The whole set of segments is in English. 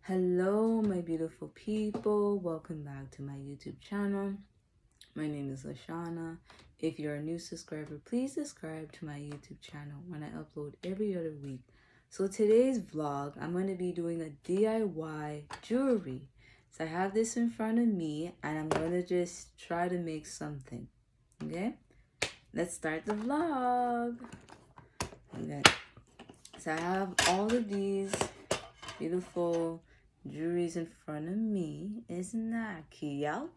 Hello, my beautiful people. Welcome back to my YouTube channel. My name is Lashana. If you're a new subscriber, please subscribe to my YouTube channel when I upload every other week. So today's vlog, I'm going to be doing a DIY jewelry. So I have this in front of me and I'm going to just try to make something. Okay? Let's start the vlog. Okay. So I have all of these beautiful jewelries in front of me. Isn't that cute?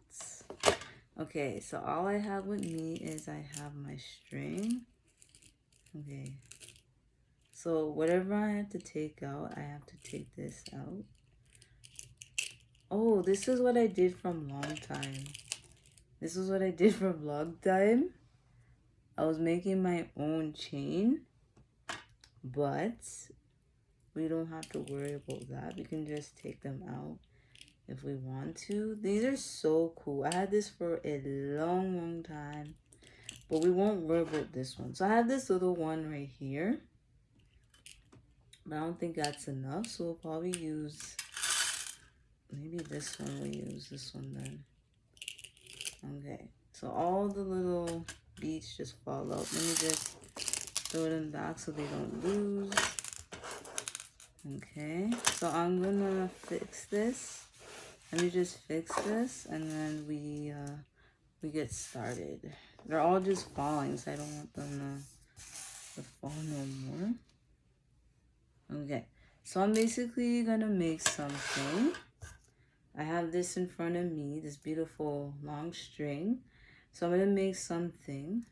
Okay, so all I have with me is I have my string. Okay, so whatever I have to take out, I have to take this out. Oh, this is what I did from long time. This is what I did from long time. I was making my own chain, but we don't have to worry about that. We can just take them out if we want to. These are so cool. I had this for a long time, but we won't worry about this one. So I have this little one right here, but I don't think that's enough, so we'll probably use maybe this one. We'll use this one then. Okay, so all the little beads just fall out. Let me just throw them back so they don't lose. Okay, so I'm gonna fix this. Let me just fix this and then we get started. They're all just falling, so I don't want them to fall no more. Okay, so I'm basically gonna make something. I have this in front of me, this beautiful long string. So I'm gonna make something.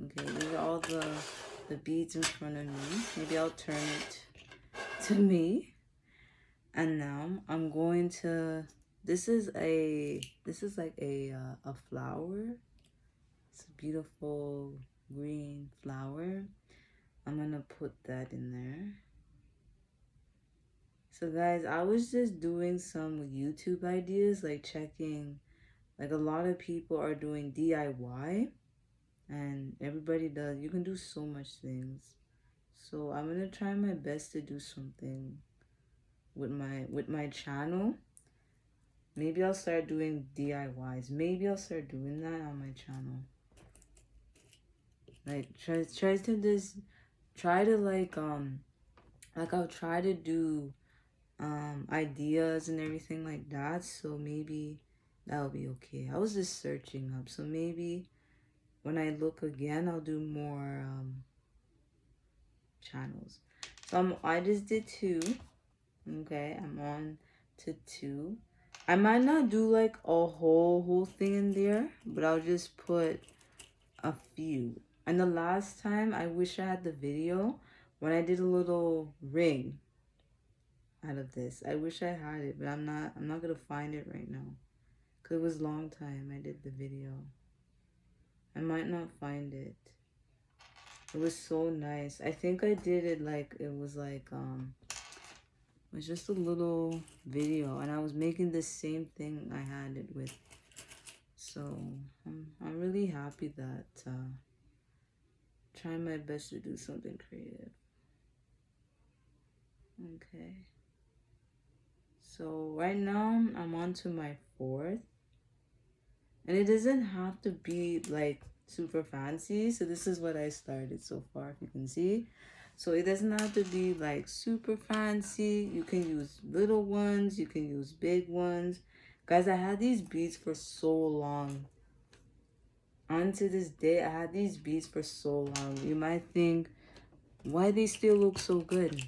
Okay, these are all the beads in front of me. Maybe I'll turn it to me. And now I'm going to, this is like a flower. It's a beautiful green flower. I'm gonna put that in there. So guys, I was just doing some YouTube ideas, like checking, like a lot of people are doing DIY and everybody does. You can do so much things. So I'm gonna try my best to do something with my channel. Maybe I'll start doing DIYs. Maybe I'll start doing that on my channel. Like try to like I'll try to do ideas and everything like that, so maybe that'll be okay. I was just searching up, so maybe when I look again I'll do more channels. So I just did 2. Okay, I'm on to 2. I might not do like a whole thing in there, but I'll just put a few. And the last time, I wish I had the video when I did a little ring out of this. I wish I had it, but I'm not gonna find it right now because it was a long time I did the video. I might not find it. It was so nice. I think I did it like it was just a little video, and I was making the same thing I had it with. So I'm really happy that trying my best to do something creative. Okay. So right now I'm on to my 4th. And it doesn't have to be like super fancy. So this is what I started so far, if you can see. So it doesn't have to be like super fancy. You can use little ones. You can use big ones. Guys, I had these beads for so long. Unto this day, I had these beads for so long. You might think, why they still look so good?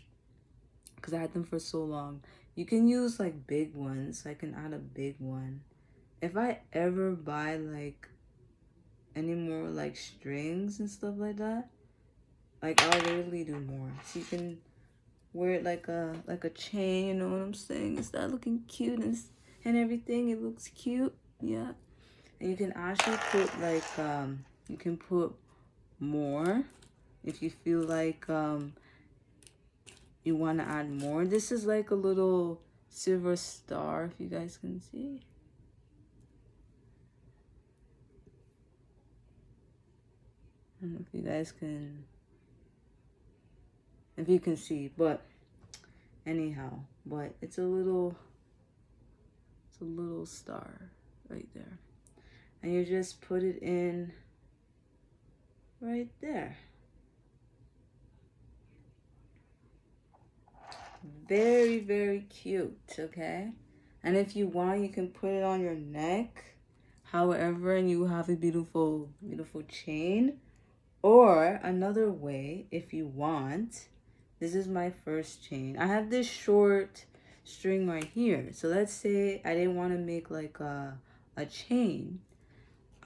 Because I had them for so long. You can use like big ones. I can add a big one. If I ever buy like any more like strings and stuff like that, like I'll literally do more. So you can wear it like a chain, you know what I'm saying? It's not looking cute and everything. It looks cute, yeah. And you can actually put like you can put more if you feel like you want to add more. This is like a little silver star, if you guys can see. I don't know if you guys can, if you can see, but anyhow, but it's a little It's a little star right there. And you just put it in right there. Very, very cute, okay? And if you want, you can put it on your neck, however, and you have a beautiful, beautiful chain. Or another way, if you want, this is my first chain. I have this short string right here. So let's say I didn't want to make like a chain.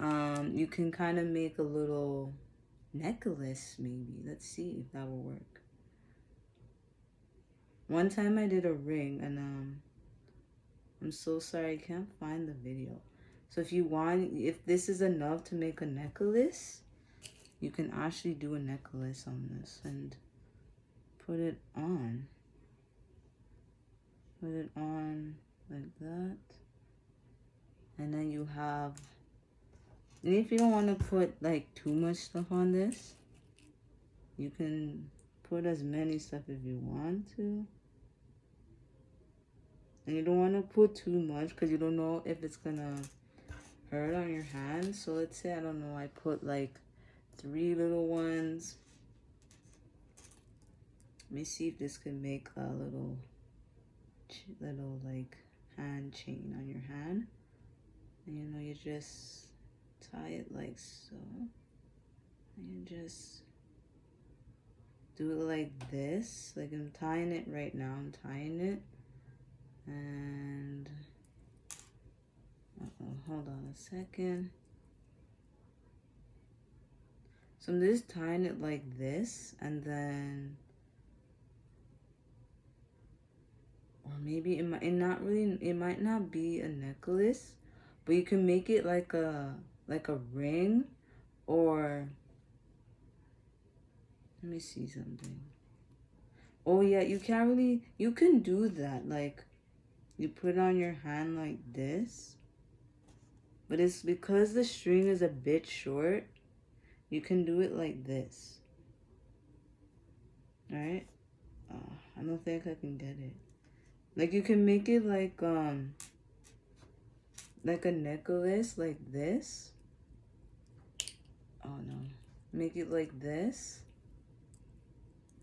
You can kind of make a little necklace maybe. Let's see if that will work. One time I did a ring, and I'm so sorry I can't find the video. So if you want, if this is enough to make a necklace, you can actually do a necklace on this and put it on. Put it on like that. And then you have, and if you don't want to put like too much stuff on this, you can put as many stuff if you want to. And you don't want to put too much because you don't know if it's gonna hurt on your hands. So let's say, I don't know, I put like 3 little ones. Let me see if this can make a little like hand chain on your hand. And you know, you just tie it like so. And you just do it like this. Like I'm tying it right now. I'm tying it. And hold on a second. So I'm just tying it like this, and then, or maybe it might not be a necklace, but you can make it like a ring, or let me see something. Oh yeah, you can do that. Like you put it on your hand like this, but it's because the string is a bit short, you can do it like this. All right. I don't think I can get it. Like you can make it like a necklace like this. Oh no. Make it like this.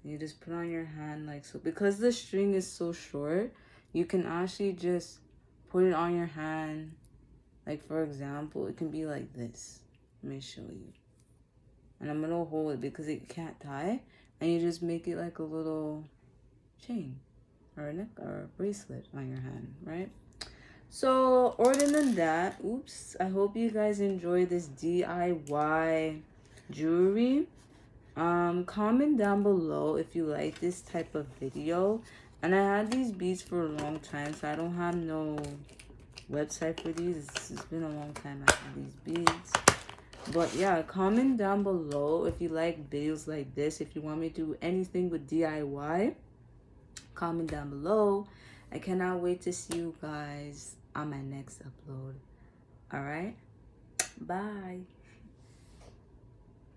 You just put on your hand like so. Because the string is so short, you can actually just put it on your hand. Like for example, it can be like this. Let me show you. And I'm gonna hold it because it can't tie. And you just make it like a little chain or a neck or a bracelet on your hand, right? So other than that, oops, I hope you guys enjoy this DIY jewelry. Comment down below if you like this type of video. And I had these beads for a long time, so I don't have no website for these. It's been a long time I had these beads. But yeah, comment down below if you like videos like this. If you want me to do anything with DIY, comment down below. I cannot wait to see you guys on my next upload. All right, bye.